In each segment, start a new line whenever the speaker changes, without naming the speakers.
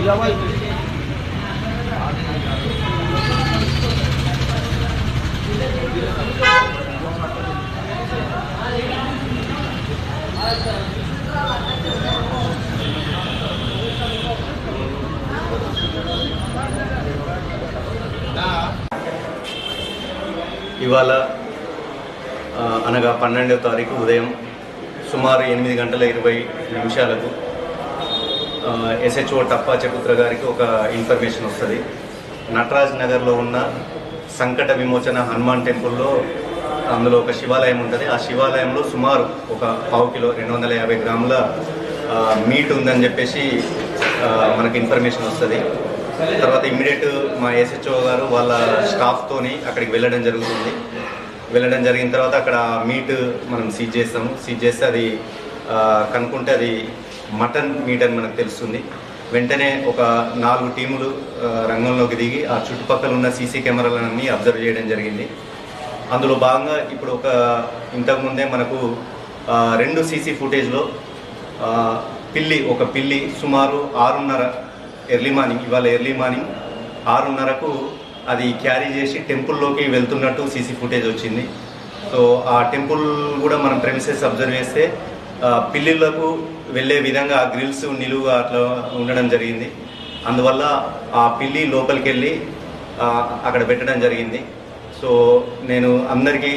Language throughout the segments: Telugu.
ఇవాళ అనగా 12వ తారీఖు ఉదయం సుమారు 8:20 SHO టప్పా చపుత్ర గారికి ఒక ఇన్ఫర్మేషన్ వస్తుంది. నటరాజ్ నగర్లో ఉన్న సంకట విమోచన హనుమాన్ టెంపుల్లో అందులో ఒక శివాలయం ఉంటుంది. ఆ శివాలయంలో సుమారు ఒక 1/2 కిలో 250 గ్రాముల మీట్ ఉందని చెప్పేసి మనకు ఇన్ఫర్మేషన్ వస్తుంది. తర్వాత ఇమ్మీడియట్ మా SHO గారు వాళ్ళ స్టాఫ్తోని అక్కడికి వెళ్ళడం జరుగుతుంది. వెళ్ళడం జరిగిన తర్వాత అక్కడ మీట్ మనం సీజ్ చేస్తాము. సీజ్ చేస్తే అది కనుక్కుంటే అది మటన్ మీట్ అని మనకు తెలుస్తుంది. వెంటనే ఒక 4 టీములు రంగంలోకి దిగి ఆ చుట్టుపక్కల ఉన్న సీసీ కెమెరాలన్నీ అబ్జర్వ్ చేయడం జరిగింది. అందులో భాగంగా ఇప్పుడు ఇంతకుముందే మనకు 2 సీసీ ఫుటేజ్లో ఒక పిల్లి సుమారు 6:30 ఎర్లీ మార్నింగ్, ఇవాళ ఎర్లీ మార్నింగ్ 6:30కు అది క్యారీ చేసి టెంపుల్లోకి వెళ్తున్నట్టు సీసీ ఫుటేజ్ వచ్చింది. సో ఆ టెంపుల్ కూడా మనం ప్రెమిసెస్ అబ్జర్వ్ చేస్తే పిల్లిళ్లకు వెళ్ళే విధంగా ఆ గ్రిల్స్ నిలువుగా అట్లా ఉండడం జరిగింది. అందువల్ల ఆ పిల్లి లోపలికి వెళ్ళి అక్కడ పెట్టడం జరిగింది. సో నేను అందరికీ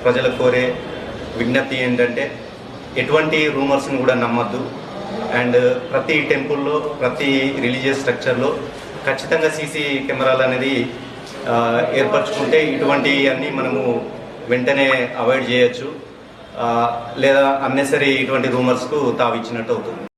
ప్రజలకు కోరే విజ్ఞప్తి ఏంటంటే ఎటువంటి రూమర్స్ని కూడా నమ్మద్దు. అండ్ ప్రతి టెంపుల్లో, ప్రతి రిలీజియస్ స్ట్రక్చర్లో ఖచ్చితంగా సీసీ కెమెరాలు అనేది ఏర్పరచుకుంటే ఇటువంటి అన్నీ మనము వెంటనే అవాయిడ్ చేయొచ్చు, లేదా అన్నెసరీ ఇటువంటి రూమర్స్కు తావిచ్చినట్టు అవుతుంది.